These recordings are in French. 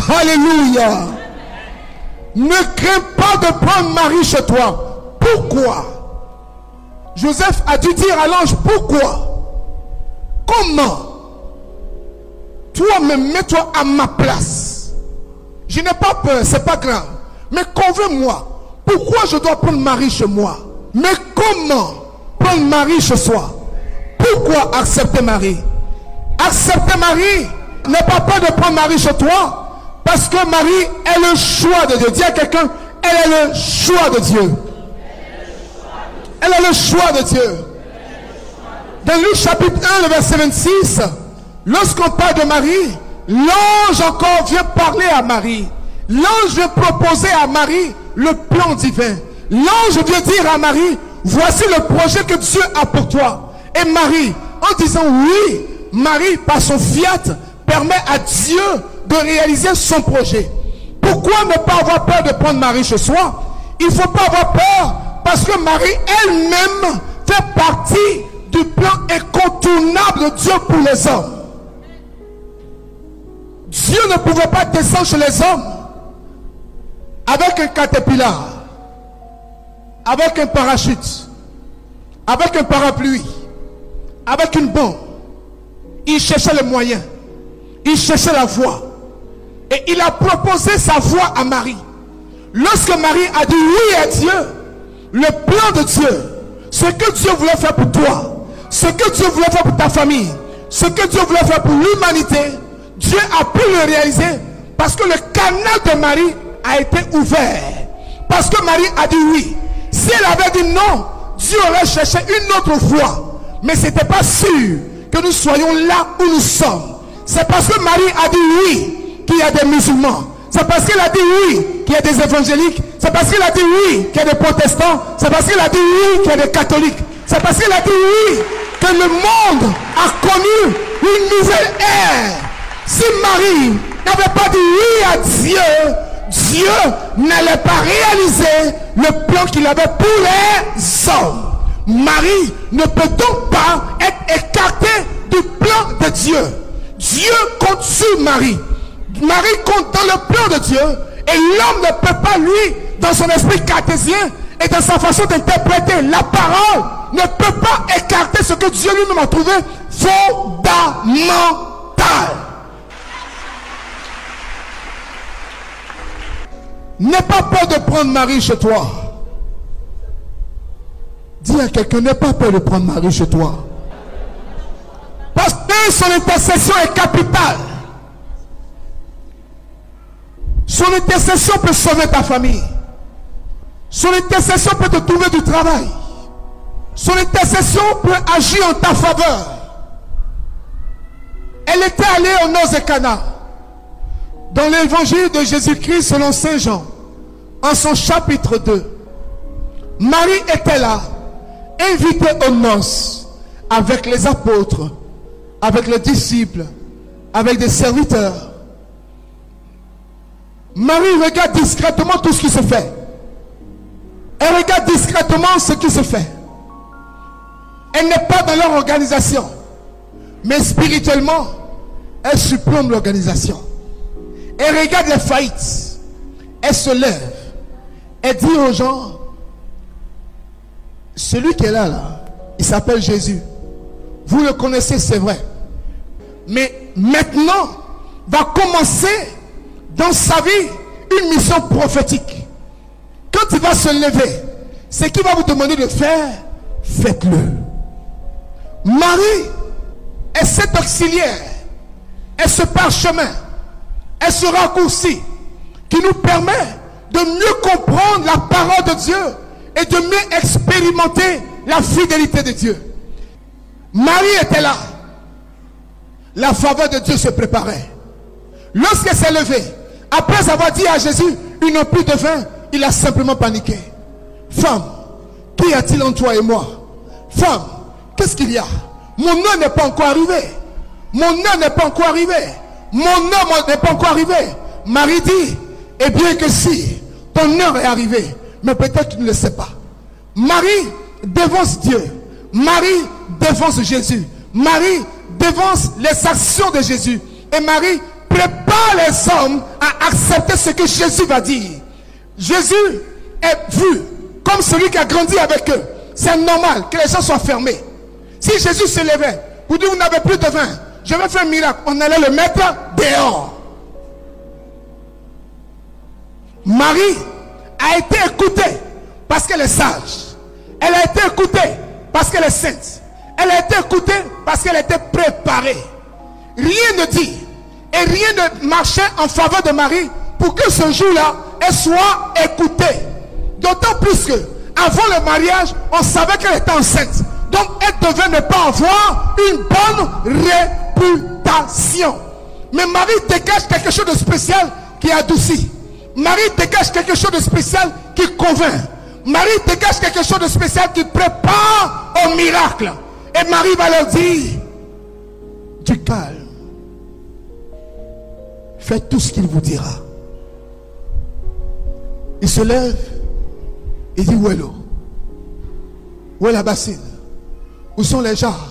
Alléluia. Ne crains pas de prendre Marie chez toi. Pourquoi? Joseph a dû dire à l'ange, pourquoi? Comment? Toi-même, mets-toi à ma place. Je n'ai pas peur, c'est pas grave. Mais convainc-moi, pourquoi je dois prendre Marie chez moi? Mais comment prendre Marie chez soi? Pourquoi accepter Marie? Accepter Marie, n'aie pas peur de prendre Marie chez toi. Parce que Marie est le choix de Dieu. Dis à quelqu'un, elle est le choix de Dieu. Elle est le choix de Dieu. Dans Luc chapitre 1, le verset 26, lorsqu'on parle de Marie, l'ange encore vient parler à Marie. L'ange vient proposer à Marie le plan divin. L'ange vient dire à Marie, voici le projet que Dieu a pour toi. Et Marie, en disant oui, Marie, par son fiat, permet à Dieu de réaliser son projet. Pourquoi ne pas avoir peur de prendre Marie chez soi? Il ne faut pas avoir peur parce que Marie elle-même fait partie du plan incontournable de Dieu pour les hommes. Dieu ne pouvait pas descendre chez les hommes avec un caterpillar, avec un parachute, avec un parapluie, avec une bombe. Il cherchait les moyens, il cherchait la voie. Et il a proposé sa voie à Marie. Lorsque Marie a dit oui à Dieu, le plan de Dieu, ce que Dieu voulait faire pour toi, ce que Dieu voulait faire pour ta famille, ce que Dieu voulait faire pour l'humanité, Dieu a pu le réaliser parce que le canal de Marie a été ouvert. Parce que Marie a dit oui. Si elle avait dit non, Dieu aurait cherché une autre voie. Mais ce n'était pas sûr que nous soyons là où nous sommes. C'est parce que Marie a dit oui qu'il y a des musulmans. C'est parce qu'elle a dit oui qu'il y a des évangéliques. C'est parce qu'elle a dit oui qu'il y a des protestants. C'est parce qu'elle a dit oui qu'il y a des catholiques. C'est parce qu'elle a dit oui que le monde a connu une nouvelle ère. Si Marie n'avait pas dit oui à Dieu, Dieu n'allait pas réaliser le plan qu'il avait pour les hommes. Marie ne peut donc pas être écartée du plan de Dieu. Dieu compte sur Marie. Marie compte dans le plan de Dieu. Et l'homme ne peut pas, lui, dans son esprit cartésien et dans sa façon d'interpréter la parole, ne peut pas écarter ce que Dieu lui-même a trouvé fondamental. N'aie pas peur de prendre Marie chez toi. Dis à quelqu'un, n'aie pas peur de prendre Marie chez toi. Parce que son intercession est capitale. Son intercession peut sauver ta famille. Son intercession peut te trouver du travail. Son intercession peut agir en ta faveur. Elle était allée aux noces de Cana. Dans l'évangile de Jésus-Christ selon Saint Jean, en son chapitre 2, Marie était là, invitée aux noces, avec les apôtres, avec les disciples, avec des serviteurs. Marie regarde discrètement tout ce qui se fait. Elle regarde discrètement ce qui se fait. Elle n'est pas dans leur organisation, mais spirituellement, elle supplombe l'organisation. Elle regarde les faillites. Elle se lève. Elle dit aux gens, celui qui est là, il s'appelle Jésus. Vous le connaissez, c'est vrai. Mais maintenant, va commencer dans sa vie une mission prophétique. Quand il va se lever, ce qu'il va vous demander de faire, faites-le. Marie est cet auxiliaire, est ce parchemin, est ce raccourci qui nous permet de mieux comprendre la parole de Dieu et de mieux expérimenter la fidélité de Dieu. Marie était là. La faveur de Dieu se préparait. Lorsqu'elle s'est levée, après avoir dit à Jésus, ils n'ont plus de vin, il a simplement paniqué. Femme, qu'y a-t-il entre toi et moi? Femme, qu'est-ce qu'il y a? Mon heure n'est pas encore arrivée. Mon heure n'est pas encore arrivée. Mon heure n'est pas encore arrivée. Marie dit, eh bien que si, ton heure est arrivée, mais peut-être tu ne le sais pas. Marie devance Dieu. Marie devance Jésus. Marie devance les actions de Jésus. Et Marie prépare les hommes à accepter ce que Jésus va dire. Jésus est vu comme celui qui a grandi avec eux. C'est normal que les gens soient fermés. Si Jésus se levait pour dire vous n'avez plus de vin, je vais faire un miracle, on allait le mettre dehors. Marie a été écoutée parce qu'elle est sage. Elle a été écoutée parce qu'elle est sainte. Elle a été écoutée parce qu'elle était préparée. Rien ne dit et rien ne marchait en faveur de Marie pour que ce jour-là, elle soit écoutée. D'autant plus que avant le mariage, on savait qu'elle était enceinte. Donc elle devait ne pas avoir une bonne réputation. Mais Marie dégage quelque chose de spécial qui adoucit. Marie dégage quelque chose de spécial qui convainc. Marie dégage quelque chose de spécial qui prépare au miracle. Et Marie va leur dire, du calme. Faites tout ce qu'il vous dira. Il se lève et dit, où est l'eau? Où est la bassine? Où sont les jarres?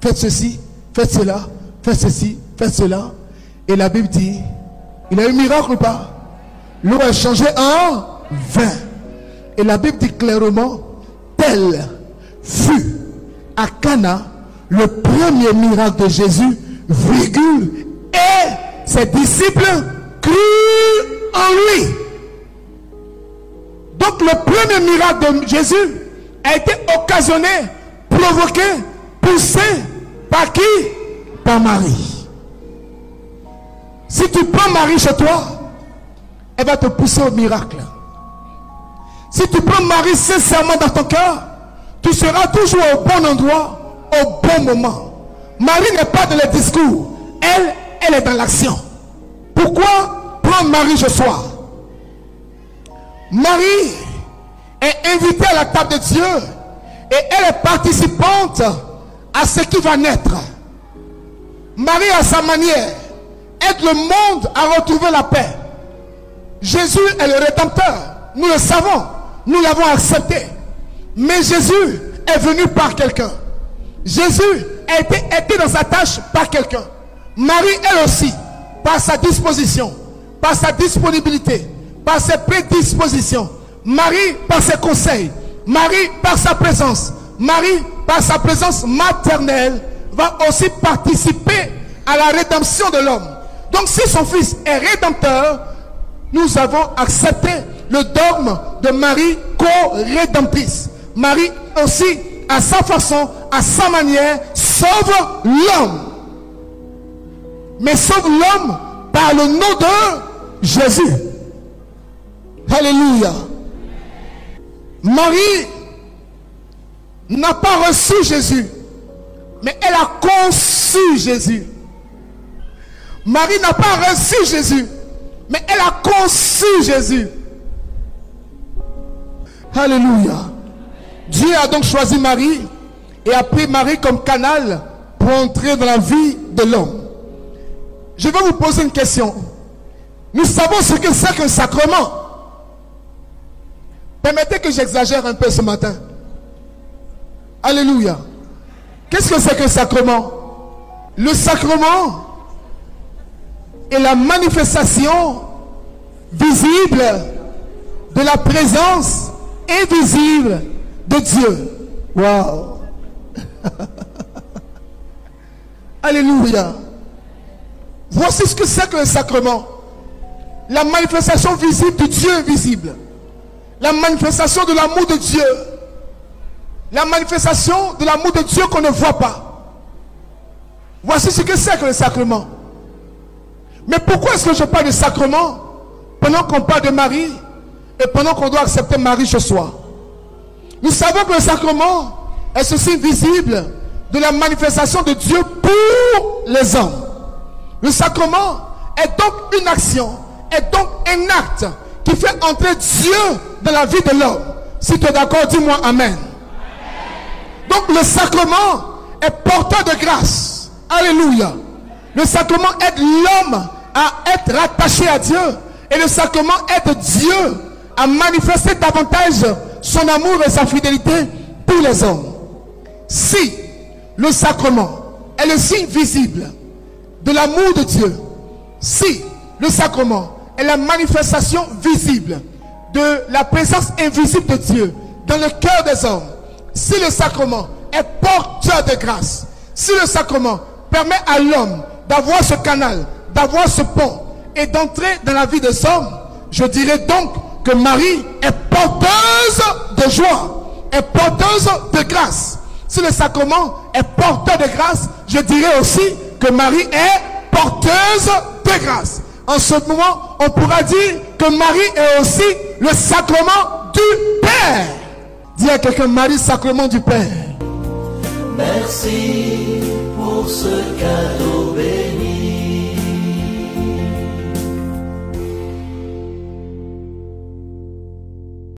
Faites ceci, faites cela, faites ceci, faites cela. Et la Bible dit, il y a eu un miracle ou pas? L'eau est changée en vin. Et la Bible dit clairement, tel fut à Cana le premier miracle de Jésus, virgule, et ses disciples crurent en lui. Donc le premier miracle de Jésus a été occasionné, provoqué, poussé par qui? Par Marie. Si tu prends Marie chez toi, elle va te pousser au miracle. Si tu prends Marie sincèrement dans ton cœur, tu seras toujours au bon endroit, au bon moment. Marie n'est pas dans les discours, elle est dans l'action. Pourquoi prendre Marie ce soir? Marie est invitée à la table de Dieu et elle est participante à ce qui va naître. Marie, à sa manière, aide le monde à retrouver la paix. Jésus est le Rédempteur, nous le savons, nous l'avons accepté. Mais Jésus est venu par quelqu'un. Jésus a été aidé dans sa tâche par quelqu'un. Marie, elle aussi, par sa disposition, par sa disponibilité, par ses prédispositions. Marie, par ses conseils. Marie, par sa présence. Marie, par sa présence maternelle, va aussi participer à la rédemption de l'homme. Donc si son fils est rédempteur, nous avons accepté le dogme de Marie co-rédemptrice. Marie aussi, à sa façon, à sa manière, sauve l'homme. Mais sauve l'homme par le nom de Jésus. Alléluia. Marie n'a pas reçu Jésus, mais elle a conçu Jésus. Marie n'a pas reçu Jésus, mais elle a conçu Jésus. Alléluia. Dieu a donc choisi Marie et a pris Marie comme canal pour entrer dans la vie de l'homme. Je vais vous poser une question. Nous savons ce que c'est qu'un sacrement. Permettez que j'exagère un peu ce matin. Alléluia. Qu'est-ce que c'est qu'un sacrement? Le sacrement est la manifestation visible de la présence invisible de Dieu. Waouh. Alléluia. Voici ce que c'est que le sacrement. La manifestation visible du Dieu invisible. La manifestation de l'amour de Dieu. La manifestation de l'amour de Dieu qu'on ne voit pas. Voici ce que c'est que le sacrement. Mais pourquoi est-ce que je parle de sacrement pendant qu'on parle de Marie et pendant qu'on doit accepter Marie ce soir? Nous savons que le sacrement est ce signe visible de la manifestation de Dieu pour les hommes. Le sacrement est donc une action, est donc un acte qui fait entrer Dieu dans la vie de l'homme. Si tu es d'accord, dis-moi Amen. Donc le sacrement est porteur de grâce. Alléluia. Le sacrement aide l'homme à être rattaché à Dieu. Et le sacrement aide Dieu à manifester davantage son amour et sa fidélité pour les hommes. Si le sacrement est le signe visible de l'amour de Dieu, Si le sacrement est la manifestation visible de la présence invisible de Dieu dans le cœur des hommes, si le sacrement est porteur de grâce, si le sacrement permet à l'homme d'avoir ce canal, d'avoir ce pont et d'entrer dans la vie des hommes, je dirais donc que Marie est porteuse de joie, est porteuse de grâce. Si le sacrement est porteur de grâce, je dirais aussi que Marie est porteuse de grâce. En ce moment, on pourra dire que Marie est aussi le sacrement du Père. Dis à quelqu'un, Marie, sacrement du Père. Merci pour ce cadeau béni.